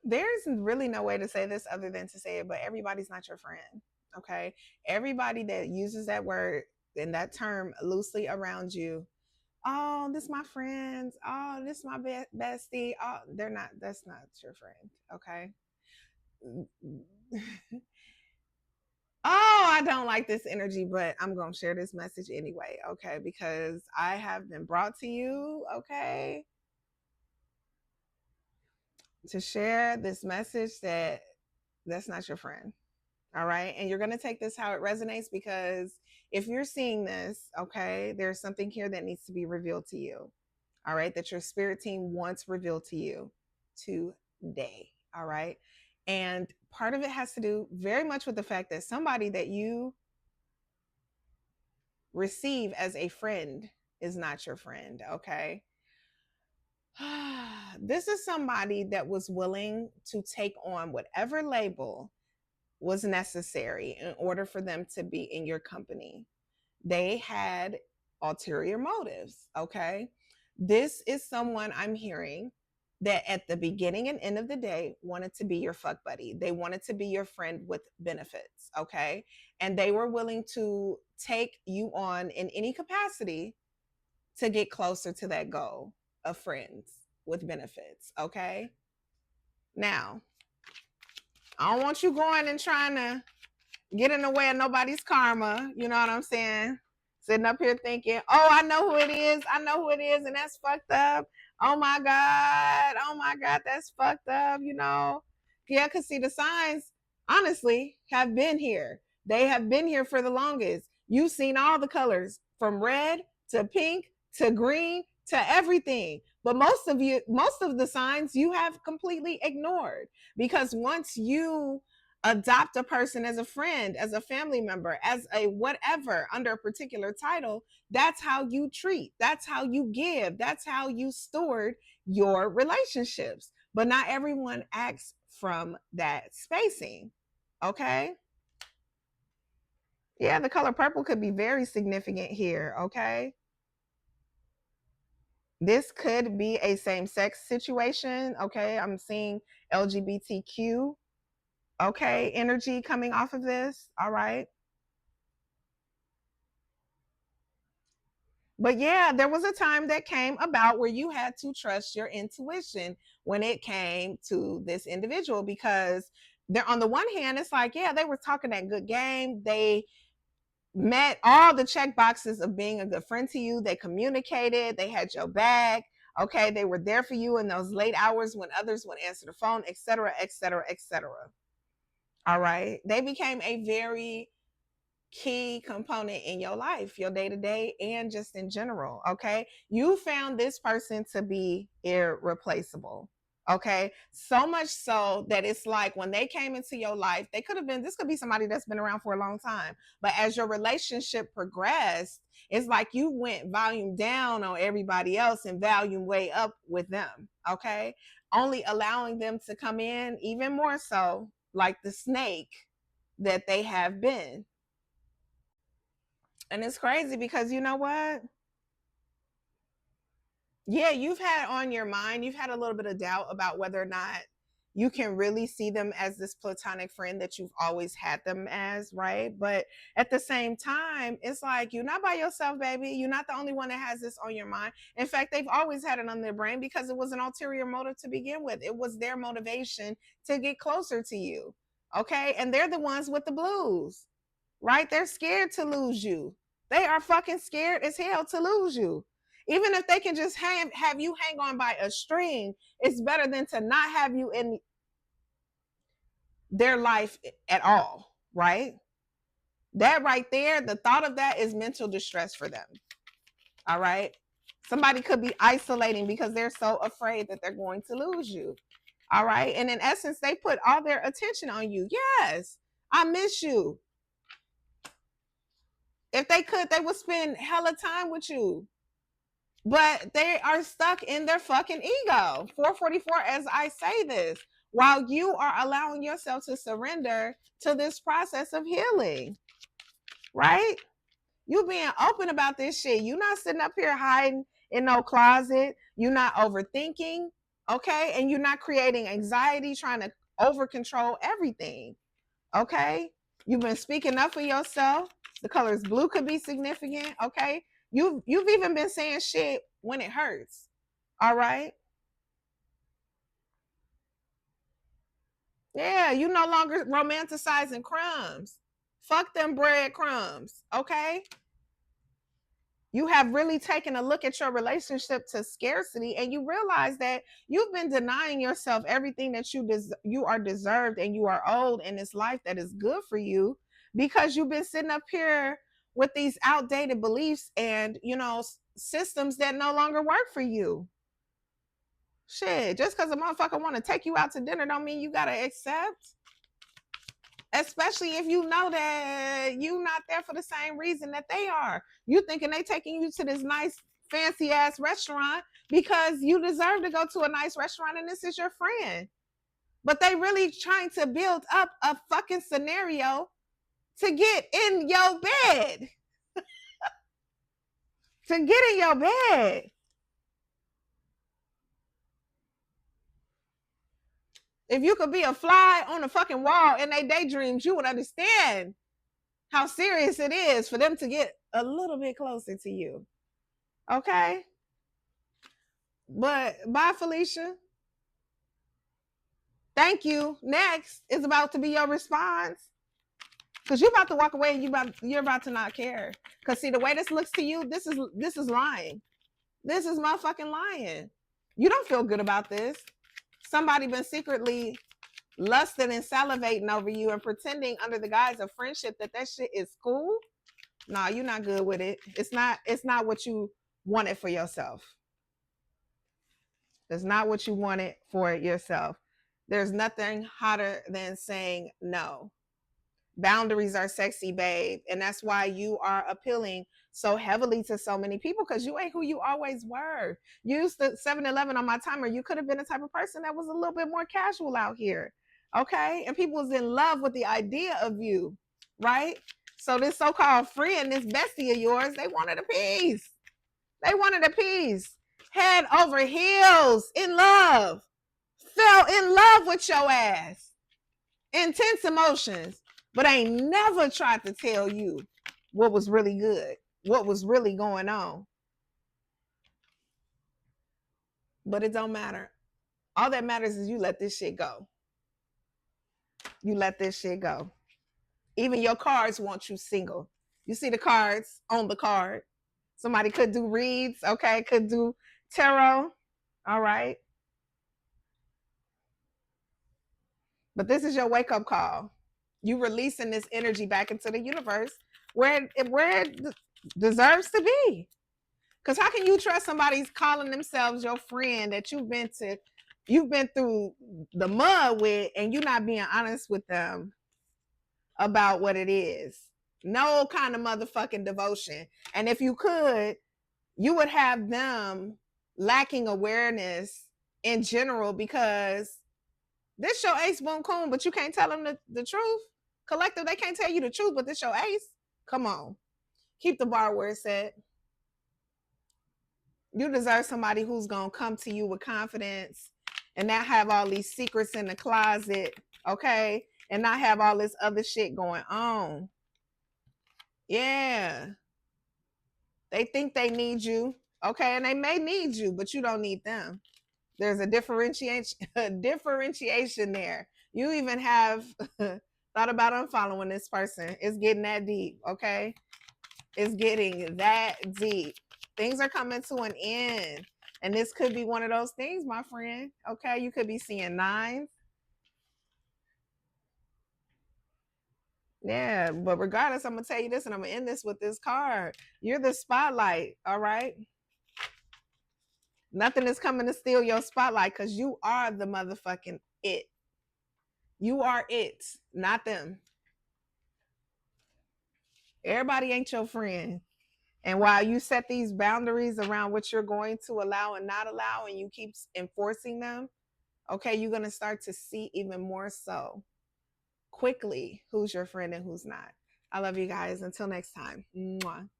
There's really no way to say this other than to say it, but everybody's not your friend. Okay. Everybody that uses that word and that term loosely around you, oh, this my friends. Oh, this my bestie. Oh, they're not, that's not your friend. Okay. Oh, I don't like this energy, but I'm going to share this message anyway. Okay. Because I have been brought to you. Okay. To share this message that that's not your friend. All right. And you're going to take this how it resonates because if you're seeing this, okay, there's something here that needs to be revealed to you. All right. That your spirit team wants revealed to you today. All right. And part of it has to do very much with the fact that somebody that you receive as a friend is not your friend. Okay. This is somebody that was willing to take on whatever label was necessary in order for them to be in your company. They had ulterior motives, okay? This is someone I'm hearing that at the beginning and end of the day wanted to be your fuck buddy. They wanted to be your friend with benefits, okay? And they were willing to take you on in any capacity to get closer to that goal of friends with benefits, okay? Now, I don't want you going and trying to get in the way of nobody's karma. You know what I'm saying? Sitting up here thinking, oh, I know who it is. I know who it is. And that's fucked up. Oh my God. Oh my God. That's fucked up. You know? Yeah, because see, the signs, honestly, have been here. They have been here for the longest. You've seen all the colors from red to pink to green to everything. But most of the signs you have completely ignored because once you adopt a person as a friend, as a family member, as a whatever under a particular title, that's how you treat, that's how you give, that's how you steward your relationships. But not everyone acts from that spacing. Okay. Yeah, the color purple could be very significant here. Okay. This could be a same sex situation. Okay. I'm seeing LGBTQ. Okay. Energy coming off of this. All right. But yeah, there was a time that came about where you had to trust your intuition when it came to this individual because they're on the one hand, it's like, yeah, they were talking that good game. They met all the check boxes of being a good friend to you. They communicated, they had your back. Okay, they were there for you in those late hours when others would answer the phone, etc., etc., etc. All right. They became a very key component in your life, your day to day, and just in general. Okay. You found this person to be irreplaceable. Okay. So much so that it's like when they came into your life, they could have been, this could be somebody that's been around for a long time. But as your relationship progressed, it's like you went volume down on everybody else and volume way up with them. Okay. Only allowing them to come in even more so like the snake that they have been. And it's crazy because you know what? Yeah, you've had on your mind, you've had a little bit of doubt about whether or not you can really see them as this platonic friend that you've always had them as, right? But at the same time, it's like you're not by yourself, baby. You're not the only one that has this on your mind. In fact, they've always had it on their brain because it was an ulterior motive to begin with. It was their motivation to get closer to you. Okay. And they're the ones with the blues, right? They're scared to lose you. They are fucking scared as hell to lose you. Even if they can just have you hang on by a string, it's better than to not have you in their life at all, right? That right there, the thought of that is mental distress for them. All right. Somebody could be isolating because they're so afraid that they're going to lose you. All right. And in essence, they put all their attention on you. Yes, I miss you. If they could, they would spend hella time with you. But they are stuck in their fucking ego. 444, as I say this, while you are allowing yourself to surrender to this process of healing, right? You being open about this shit. You not sitting up here hiding in no closet. You not overthinking. Okay. And you're not creating anxiety, trying to over control everything. Okay. You've been speaking up for yourself. The colors blue could be significant. Okay. You've even been saying shit when it hurts. All right. Yeah, you no longer romanticizing crumbs. Fuck them breadcrumbs. Okay. You have really taken a look at your relationship to scarcity, and you realize that you've been denying yourself everything that you are deserved and you are owed in this life that is good for you, because you've been sitting up here with these outdated beliefs and systems that no longer work for you. Shit, just because a motherfucker want to take you out to dinner don't mean you gotta accept, especially if you know that you not there for the same reason that they are. You thinking they taking you to this nice fancy ass restaurant because you deserve to go to a nice restaurant and this is your friend. But they really trying to build up a fucking scenario to get in your bed. To get in your bed. If you could be a fly on a fucking wall in their daydreams, you would understand how serious it is for them to get a little bit closer to you. Okay? But bye, Felicia. Thank you. Next is about to be your response. Cause you're about to walk away and you're about to not care. Cause see, the way this looks to you, this is lying. This is motherfucking lying. You don't feel good about this. Somebody been secretly lusting and salivating over you and pretending under the guise of friendship that shit is cool. Nah, you're not good with it. It's not what you wanted for yourself. It's not what you wanted for yourself. There's nothing hotter than saying no. Boundaries are sexy, babe. And that's why you are appealing so heavily to so many people, because you ain't who you always were. You used the 7-Eleven on my timer. You could have been the type of person that was a little bit more casual out here. Okay. And people was in love with the idea of you. Right. So this so-called friend, this bestie of yours, they wanted a piece. They wanted a piece. Head over heels in love. Fell in love with your ass. Intense emotions, but ain't never tried to tell you what was really good, what was really going on. But it don't matter. All that matters is you let this shit go. You let this shit go. Even your cards want you single. You see the cards on the card. Somebody could do reads, okay, could do tarot. All right. But this is your wake up call. You releasing this energy back into the universe where it deserves to be. Because how can you trust somebody's calling themselves your friend that you've been through the mud with, and you're not being honest with them about what it is? No kind of motherfucking devotion. And if you could, you would have them lacking awareness in general, because this your ace boon coon, but you can't tell them the truth. Collective, they can't tell you the truth, but this your ace. Come on. Keep the bar where it's at. You deserve somebody who's going to come to you with confidence and not have all these secrets in the closet, okay? And not have all this other shit going on. Yeah. They think they need you, okay? And they may need you, but you don't need them. There's a differentiation there. You even have thought about unfollowing this person. It's getting that deep, okay? It's getting that deep. Things are coming to an end. And this could be one of those things, my friend. Okay, you could be seeing nines. Yeah, but regardless, I'm going to tell you this, and I'm going to end this with this card. You're the spotlight, all right? Nothing is coming to steal your spotlight, because you are the motherfucking it. You are it, not them. Everybody ain't your friend. And while you set these boundaries around what you're going to allow and not allow, and you keep enforcing them, okay, you're going to start to see even more so quickly who's your friend and who's not. I love you guys. Until next time. Mwah.